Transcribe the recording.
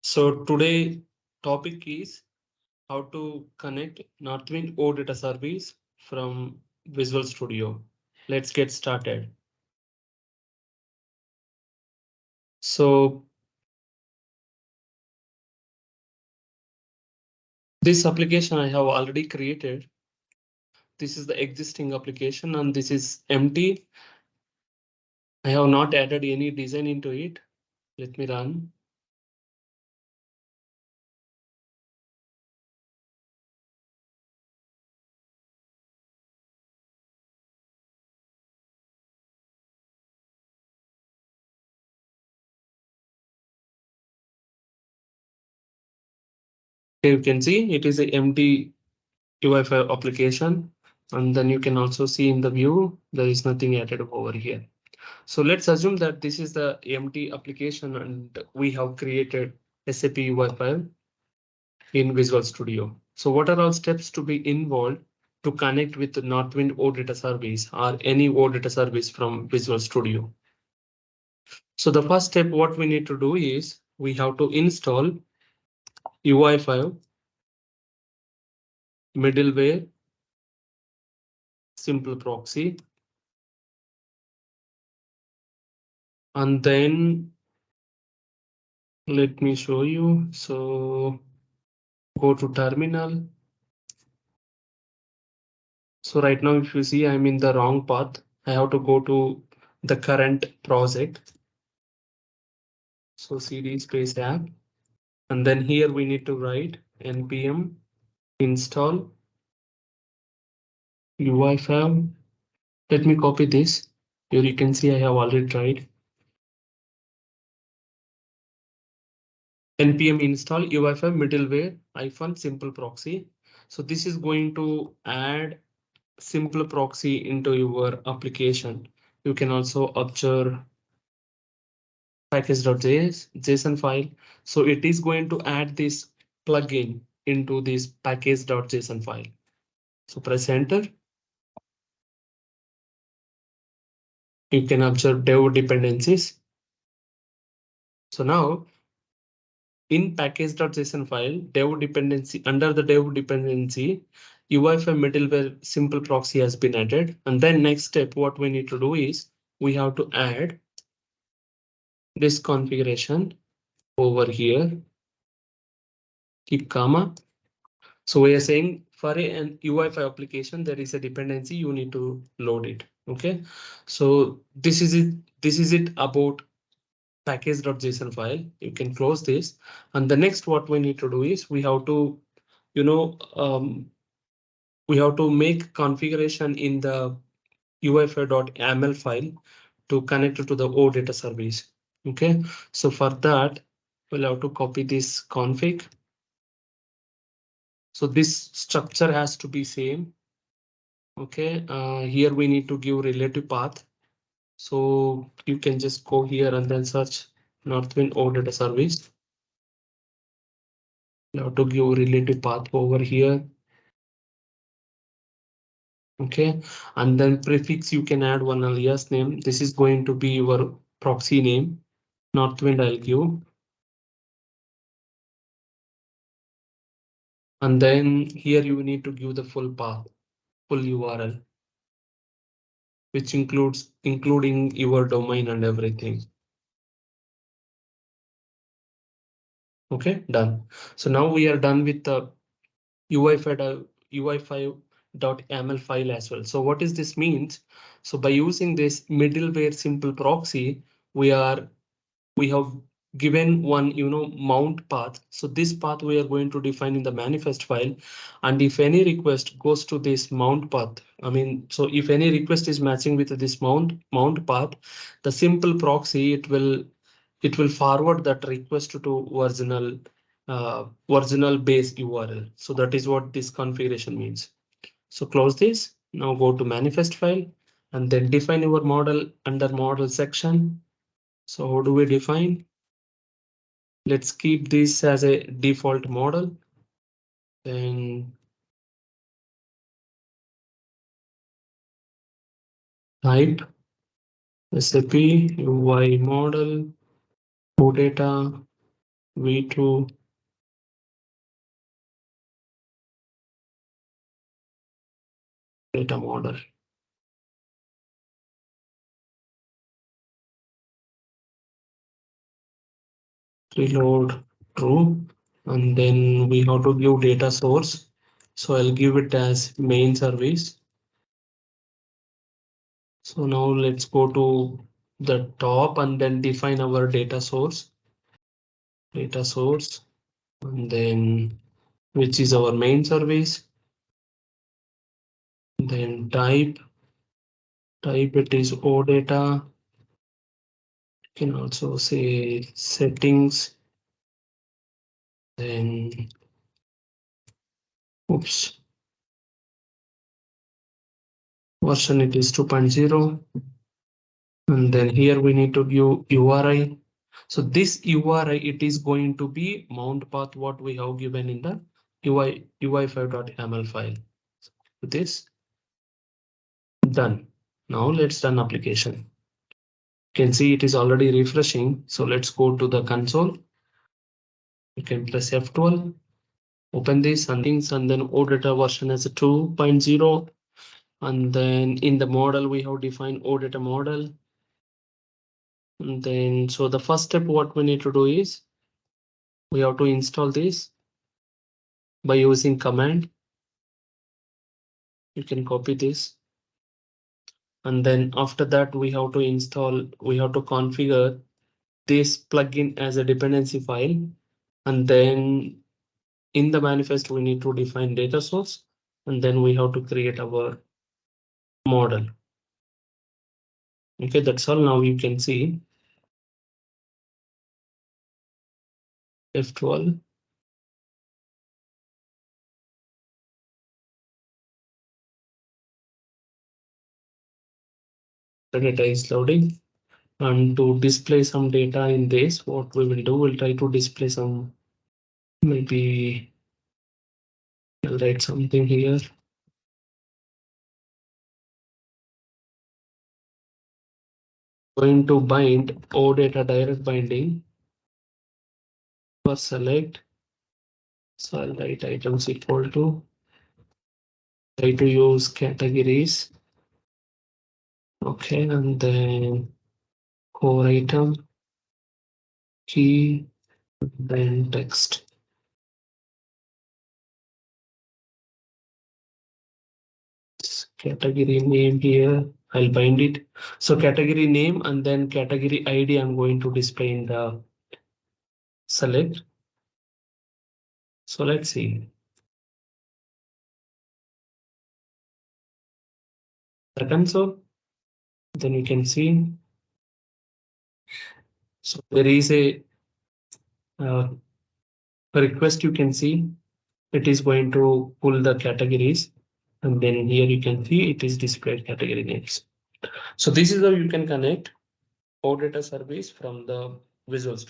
So today topic is how to connect Northwind OData Service from Visual Studio. Let's get started. So this application I have already created. This is the existing application and this is empty. I have not added any design into it. Let me run. You can see it is a empty UI5 application. And then you can also see in the view, there is nothing added over here. So let's assume that this is the empty application and we have created SAP UI5 in Visual Studio. So what are all steps to be involved to connect with the Northwind OData service or any OData service from Visual Studio? So the first step, what we need to do is we have to install UI5 middleware simple proxy. And then let me show you. So go to terminal. So right now, if you see, I'm in the wrong path. I have to go to the current project. So cd space app. And then here we need to write npm install UI5. Let me copy this. Here you can see I have already tried. npm install UI5 middleware hyphen simple proxy. So this is going to add simple proxy into your application. You can also observe package.json file. So it is going to add this plugin into this package.json file. So press enter. You can observe dev dependencies. So now in package.json file, dev dependency under the dev dependency, UI5 middleware simple proxy has been added. And then next step, what we need to do is we have to add this configuration over here. Keep comma. So we are saying for an UI5 application, there is a dependency, you need to load it. OK, so this is it. This is it about package.json file. You can close this. And the next what we need to do is we have to, we have to make configuration in the UI5.yaml file to connect it to the OData service. OK, so for that, we'll have to copy this config. So this structure has to be same. OK, here we need to give relative path. So you can just go here and then search Northwind OData service. You have to give relative path over here. OK, and then prefix you can add one alias name. This is going to be your proxy name. Northwind I'll give. And then here you need to give the full path, full URL, which includes including your domain and everything. OK, done. So now we are done with the UI5.yaml file as well. So what is this means? So by using this middleware simple proxy, we have given one mount path. So this path we are going to define in the manifest file. And if any request goes to this mount path, so if any request is matching with this mount path, the simple proxy it will forward that request to original base URL. So that is what this configuration means. So close this. Now go to manifest file and then define your model under model section. So how do we define? Let's keep this as a default model. Then type SAP UI model OData v2 data model. Reload true, and then we have to give data source. So I'll give it as main service. So now let's go to the top and then define our data source. Data source, and then which is our main service. Then type it is OData. You can also say settings. Then oops, version it is 2.0. And then here we need to give URI. So this URI, it is going to be mount path what we have given in the UI5.yaml file. So this done. Now let's run application. You can see it is already refreshing. So let's go to the console. You can press F12, open this and things, and then OData version as a 2.0. And then in the model, we have defined OData model. And then, so the first step, what we need to do is we have to install this by using command. You can copy this. And then after that, we have to configure this plugin as a dependency file. And then in the manifest, we need to define data source. And then we have to create our model. Okay, that's all. Now you can see F12. The data is loading. And to display some data in this, what we will do, we'll try to display some, maybe I'll write something here. Going to bind OData direct binding for select. So I'll write items equal to, try to use categories. Okay, and then core item, key, then text. Category name here, I'll bind it. So category name and then category ID I'm going to display in the select. So let's see the console. Then you can see. So there is a request. You can see it is going to pull the categories, and then here you can see it is displayed category names. So this is how you can connect OData service from the Visual Studio.